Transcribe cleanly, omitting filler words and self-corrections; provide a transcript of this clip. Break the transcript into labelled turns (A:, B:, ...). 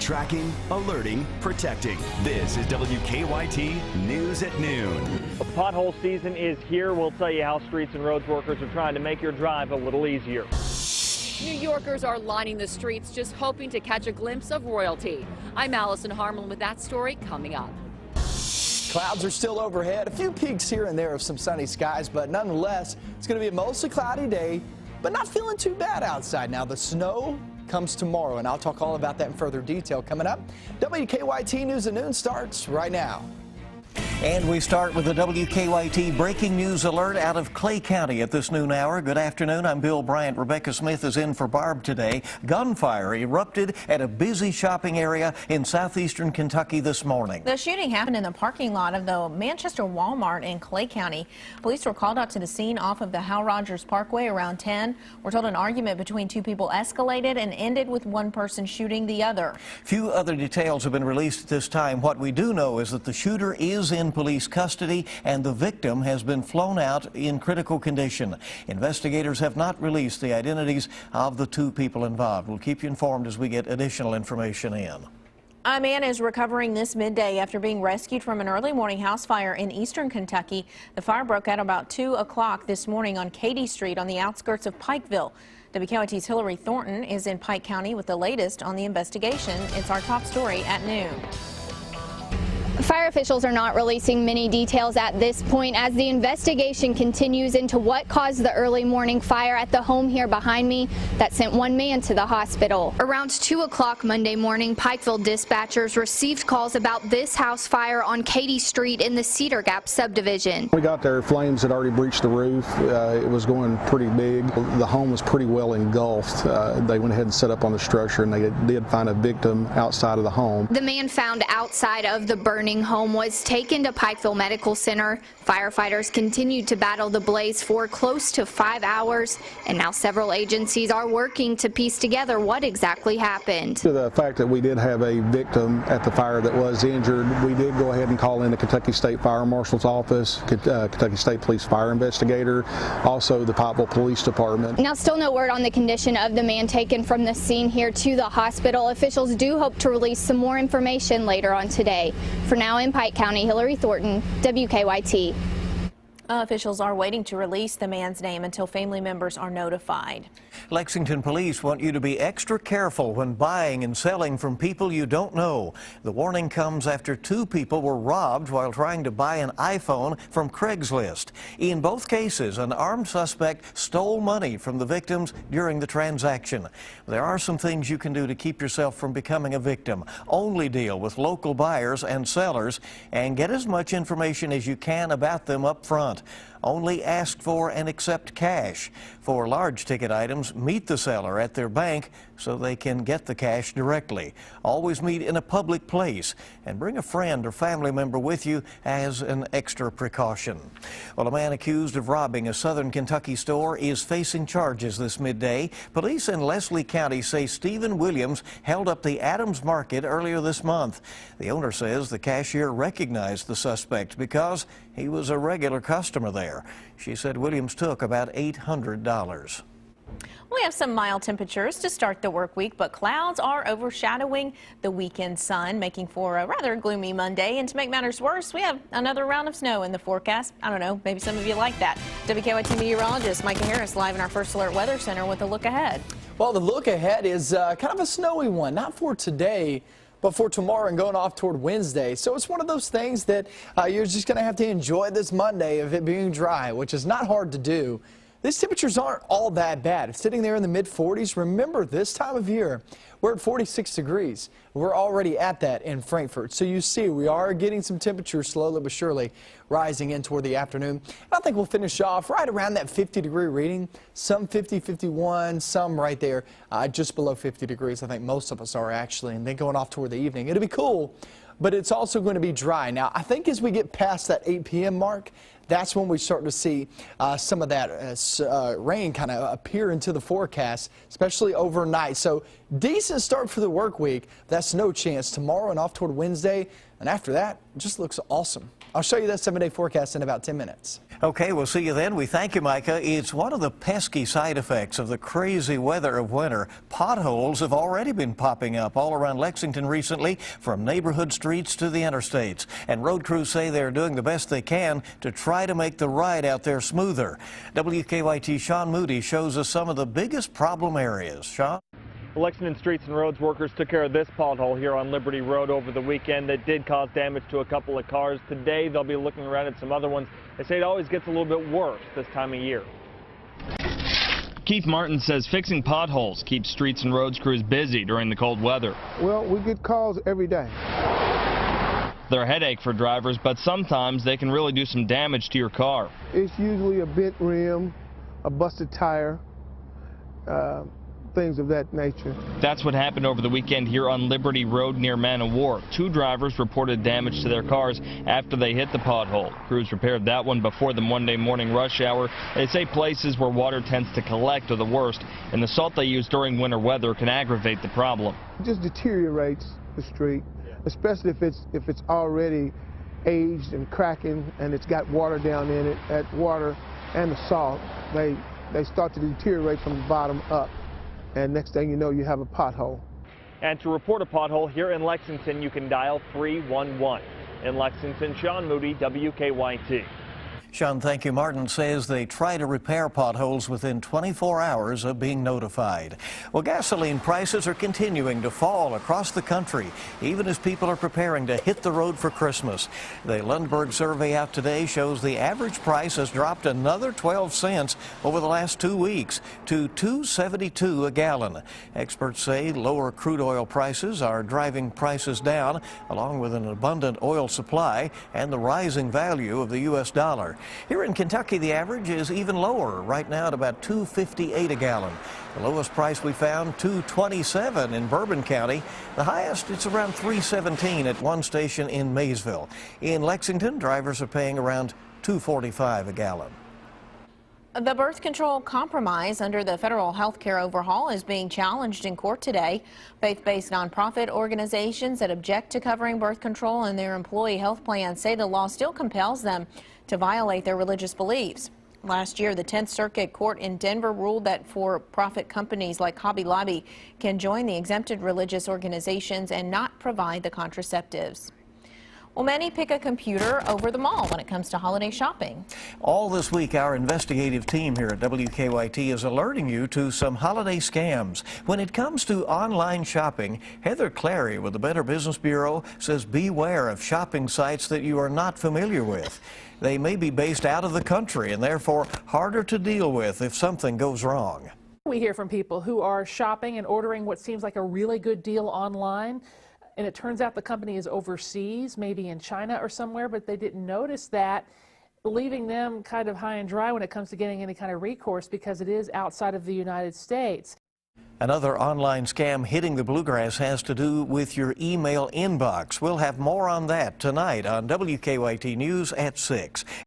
A: Tracking, alerting, protecting. This is WKYT News at Noon.
B: Pothole season is here. We'll tell you how streets and roads workers are trying to make your drive a little easier.
C: New Yorkers are lining the streets just hoping to catch a glimpse of royalty. I'm Allison Harmon with that story coming up.
D: Clouds are still overhead. A few peaks here and there of some sunny skies, but nonetheless, it's going to be a mostly cloudy day, but not feeling too bad outside. Now, the snow comes tomorrow, and I'll talk all about that in further detail coming up. WKYT News at Noon starts right now.
E: And we start with the WKYT breaking news alert out of Clay County at this noon hour. Good afternoon. I'm Bill Bryant. Rebecca Smith is in for Barb today. Gunfire erupted at a busy shopping area in southeastern Kentucky this morning.
F: The shooting happened in the parking lot of the Manchester Walmart in Clay County. Police were called out to the scene off of the Hal Rogers Parkway around 10. We're told an argument between two people escalated and ended with one person shooting the other. Few other details have been released at this time. What we do know is that the shooter is in police custody and the victim has been flown out in critical condition. Investigators have not released the identities of the two people involved. We'll keep you informed as we get additional information in. A man is recovering this midday after being rescued from an early morning house fire in eastern Kentucky. The fire broke out about 2 o'clock this morning on Katy Street on the outskirts of Pikeville. WKYT's Hillary Thornton is in Pike County with the latest on the investigation. It's our top story at noon.
G: Fire officials are not releasing many details at this point as the investigation continues into what caused the early morning fire at the home here behind me that sent one man to the hospital. Around 2 o'clock Monday morning, Pikeville dispatchers received calls about this house fire on Katy Street in the Cedar Gap subdivision.
H: We got there, flames had already breached the roof. It was going pretty big. The home was pretty well engulfed. They went ahead and set up on the structure, and they did find a victim outside of the home.
G: The man found outside of the burning home was taken to Pikeville Medical Center. Firefighters continued to battle the blaze for close to 5 hours, and now several agencies are working to piece together what exactly happened.
H: To the fact that we did have a victim at the fire that was injured, we did go ahead and call in the Kentucky State Fire Marshal's office, Kentucky State Police Fire Investigator, also the Pikeville Police Department.
G: Now, still no word on the condition of the man taken from the scene here to the hospital. Officials do hope to release some more information later on today. For now, in Pike County, Hillary Thornton, WKYT.
F: Officials are waiting to release the man's name until family members are notified.
E: Lexington police want you to be extra careful when buying and selling from people you don't know. The warning comes after two people were robbed while trying to buy an iPhone from Craigslist. In both cases, an armed suspect stole money from the victims during the transaction. There are some things you can do to keep yourself from becoming a victim. Only deal with local buyers and sellers and get as much information as you can about them up front. Only ask for and accept cash. For large ticket items, meet the seller at their bank so they can get the cash directly. Always meet in a public place and bring a friend or family member with you as an extra precaution. Well, a man accused of robbing a southern Kentucky store is facing charges this midday. Police in Leslie County say Stephen Williams held up the Adams Market earlier this month. The owner says the cashier recognized the suspect because he was a regular customer there. She said Williams took about $800.
F: We have some mild temperatures to start the work week, but clouds are overshadowing the weekend sun, making for a rather gloomy Monday. And to make matters worse, we have another round of snow in the forecast. I don't know, maybe some of you like that. WKYT meteorologist Micah Harris live in our First Alert Weather Center with a look ahead.
D: Well, the look ahead is kind of a snowy one, not for today, but for tomorrow and going off toward Wednesday. So it's one of those things that you're just going to have to enjoy this Monday of it being dry, which is not hard to do. These temperatures aren't all that bad. It's sitting there in the mid-40s. Remember, this time of year, we're at 46 degrees. We're already at that in Frankfort. So you see, we are getting some temperatures slowly but surely rising in toward the afternoon. And I think we'll finish off right around that 50-degree reading. Some 50, 51, some right there just below 50 degrees. I think most of us are actually. And then going off toward the evening, it'll be cool, but it's also going to be dry. Now, I think as we get past that 8 p.m. mark, that's when we start to see some of that rain kind of appear into the forecast, especially overnight. So decent start for the work week. That's no chance tomorrow and off toward Wednesday. And after that, it just looks awesome. I'll show you that 7-day forecast in about 10 minutes.
E: Okay, we'll see you then. We thank you, Micah. It's one of the pesky side effects of the crazy weather of winter. Potholes have already been popping up all around Lexington recently, from neighborhood streets to the interstates. And road crews say they're doing the best they can to try to make the ride out there smoother. WKYT Sean Moody shows us some of the biggest problem areas. Sean?
B: Lexington Streets and Roads workers took care of this pothole here on Liberty Road over the weekend that did cause damage to a couple of cars. Today they'll be looking around at some other ones. They say it always gets a little bit worse this time of year. Keith Martin says fixing potholes keeps streets and roads crews busy during the cold weather.
I: Well, we get calls every day.
B: They're a headache for drivers, but sometimes they can really do some damage to your car.
I: It's usually a bent rim, a busted tire, things of that nature.
B: That's what happened over the weekend here on Liberty Road near Man o' War. 2 drivers reported damage to their cars after they hit the pothole. Crews repaired that one before the Monday morning rush hour. They say places where water tends to collect are the worst, and the salt they use during winter weather can aggravate the problem.
I: It just deteriorates the street, especially if it's already aged and cracking and it's got water down in it. That water and the salt, they start to deteriorate from the bottom up. And next thing you know, you have a pothole.
B: And to report a pothole here in Lexington, you can dial 311. In Lexington, Sean Moody, WKYT.
E: Sean, thank you. Martin says they try to repair potholes within 24 hours of being notified. Well, gasoline prices are continuing to fall across the country, even as people are preparing to hit the road for Christmas. The Lundberg survey out today shows the average price has dropped another 12 cents over the last 2 weeks to $2.72 a gallon. Experts say lower crude oil prices are driving prices down, along with an abundant oil supply and the rising value of the U.S. dollar. Here in Kentucky, the average is even lower, right now at about $2.58 a gallon. The lowest price we found, $2.27 in Bourbon County. The highest, it's around $3.17 at one station in Maysville. In Lexington, drivers are paying around $2.45 a gallon.
F: The birth control compromise under the federal health care overhaul is being challenged in court today. Faith-based nonprofit organizations that object to covering birth control in their employee health plans say the law still compels them to violate their religious beliefs. Last year, the 10th Circuit Court in Denver ruled that for-profit companies like Hobby Lobby can join the exempted religious organizations and not provide the contraceptives. Well, many pick a computer over them all when it comes to holiday shopping.
E: All this week, our investigative team here at WKYT is alerting you to some holiday scams. When it comes to online shopping, Heather Clary with the Better Business Bureau says beware of shopping sites that you are not familiar with. They may be based out of the country and therefore harder to deal with if something goes wrong.
J: We hear from people who are shopping and ordering what seems like a really good deal online, and it turns out the company is overseas, maybe in China or somewhere, but they didn't notice that, leaving them kind of high and dry when it comes to getting any kind of recourse because it is outside of the United States.
E: Another online scam hitting the Bluegrass has to do with your email inbox. We'll have more on that tonight on WKYT News at 6.